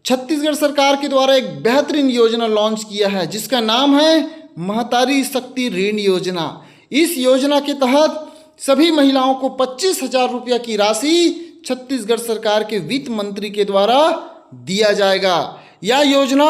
छत्तीसगढ़ सरकार के द्वारा एक बेहतरीन योजना लॉन्च किया है जिसका नाम है महतारी शक्ति ऋण योजना। इस योजना के तहत सभी महिलाओं को 25,000 रुपया की राशि छत्तीसगढ़ सरकार के वित्त मंत्री के द्वारा दिया जाएगा। यह योजना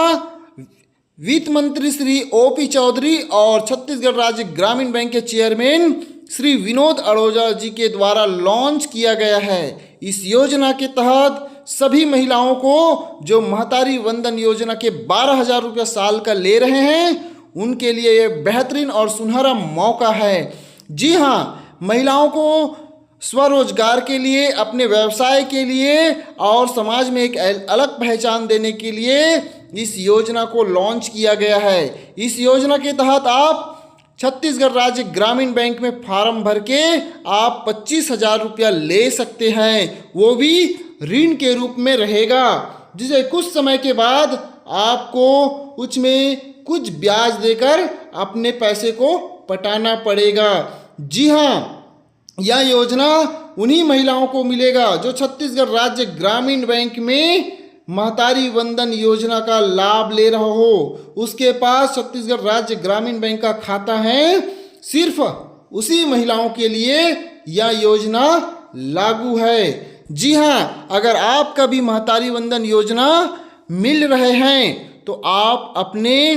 वित्त मंत्री श्री OP चौधरी और छत्तीसगढ़ राज्य ग्रामीण बैंक के चेयरमैन श्री विनोद अड़ोजा जी के द्वारा लॉन्च किया गया है। इस योजना के तहत सभी महिलाओं को जो महतारी वंदन योजना के 12,000 रुपया साल का ले रहे हैं उनके लिए ये बेहतरीन और सुनहरा मौका है। जी हाँ, महिलाओं को स्वरोजगार के लिए, अपने व्यवसाय के लिए और समाज में एक अलग पहचान देने के लिए इस योजना को लॉन्च किया गया है। इस योजना के तहत आप छत्तीसगढ़ राज्य ग्रामीण बैंक में फॉर्म भर के आप 25,000 रुपया ले सकते हैं, वो भी ऋण के रूप में रहेगा, जिसे कुछ समय के बाद आपको उसमें कुछ ब्याज देकर अपने पैसे को पटाना पड़ेगा। जी हाँ, यह योजना उन्हीं महिलाओं को मिलेगा जो छत्तीसगढ़ राज्य ग्रामीण बैंक में महतारी वंदन योजना का लाभ ले रहा हो, उसके पास छत्तीसगढ़ राज्य ग्रामीण बैंक का खाता है। सिर्फ उसी महिलाओं के लिए यह योजना लागू है। जी हाँ, अगर आपका भी महतारी वंदन योजना मिल रहे हैं तो आप अपने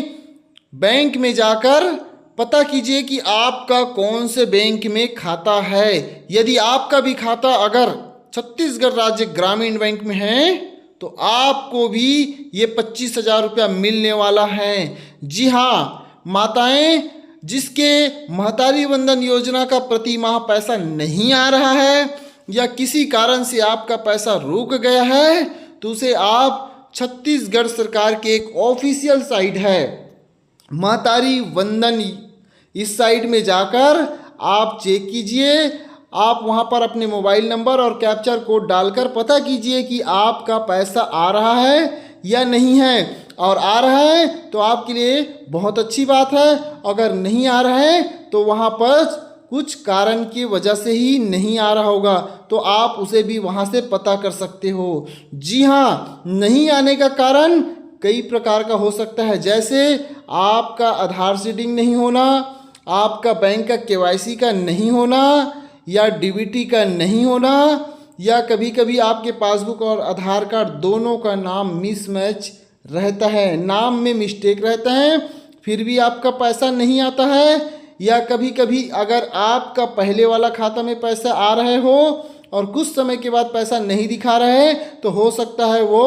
बैंक में जाकर पता कीजिए कि आपका कौन से बैंक में खाता है। यदि आपका भी खाता अगर छत्तीसगढ़ राज्य ग्रामीण बैंक में है तो आपको भी ये 25,000 रुपया मिलने वाला है। जी हाँ, माताएं जिसके महतारी वंदन योजना का प्रति माह पैसा नहीं आ रहा है या किसी कारण से आपका पैसा रुक गया है तो उसे आप छत्तीसगढ़ सरकार के एक ऑफिशियल साइट है महतारी वंदन, इस साइट में जाकर आप चेक कीजिए। आप वहां पर अपने मोबाइल नंबर और कैप्चर कोड डालकर पता कीजिए कि आपका पैसा आ रहा है या नहीं है, और आ रहा है तो आपके लिए बहुत अच्छी बात है। अगर नहीं आ रहा है तो वहां पर कुछ कारण की वजह से ही नहीं आ रहा होगा, तो आप उसे भी वहां से पता कर सकते हो। जी हाँ, नहीं आने का कारण कई प्रकार का हो सकता है, जैसे आपका आधार सीडिंग नहीं होना, आपका बैंक का KYC का नहीं होना, या DBT का नहीं होना, या कभी कभी आपके पासबुक और आधार कार्ड दोनों का नाम मिसमैच रहता है, नाम में मिस्टेक रहता है, फिर भी आपका पैसा नहीं आता है। या कभी कभी अगर आपका पहले वाला खाता में पैसा आ रहे हो और कुछ समय के बाद पैसा नहीं दिखा रहा है तो हो सकता है वो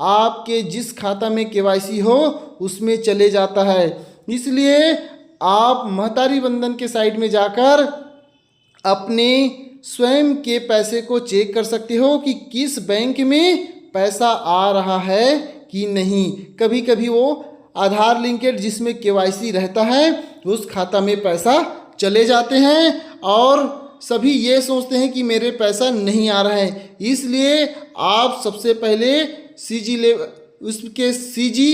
आपके जिस खाता में KYC हो उसमें चले जाता है। इसलिए आप महतारी वंदन के साइट में जाकर अपने स्वयं के पैसे को चेक कर सकते हो कि किस बैंक में पैसा आ रहा है कि नहीं। कभी कभी वो आधार लिंकेड जिसमें KYC रहता है उस खाता में पैसा चले जाते हैं और सभी ये सोचते हैं कि मेरे पैसा नहीं आ रहा है। इसलिए आप सबसे पहले CG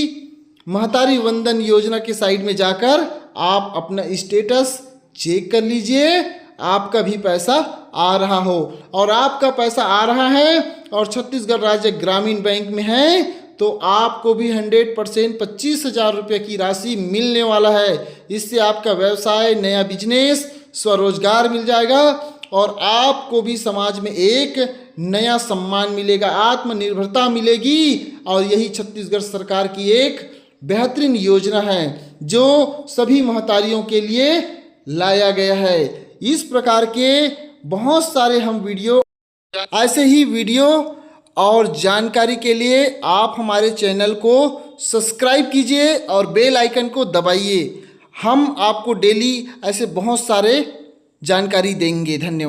महतारी वंदन योजना के साइट में जाकर आप अपना स्टेटस चेक कर लीजिए, आपका भी पैसा आ रहा हो। और आपका पैसा आ रहा है और छत्तीसगढ़ राज्य ग्रामीण बैंक में है तो आपको भी 100% 25,000 रुपये की राशि मिलने वाला है। इससे आपका व्यवसाय, नया बिजनेस, स्वरोजगार मिल जाएगा और आपको भी समाज में एक नया सम्मान मिलेगा, आत्मनिर्भरता मिलेगी। और यही छत्तीसगढ़ सरकार की एक बेहतरीन योजना है जो सभी महतारियों के लिए लाया गया है। इस प्रकार के बहुत सारे हम वीडियो, ऐसे ही वीडियो और जानकारी के लिए आप हमारे चैनल को सब्सक्राइब कीजिए और बेल आइकन को दबाइए। हम आपको डेली ऐसे बहुत सारे जानकारी देंगे। धन्यवाद।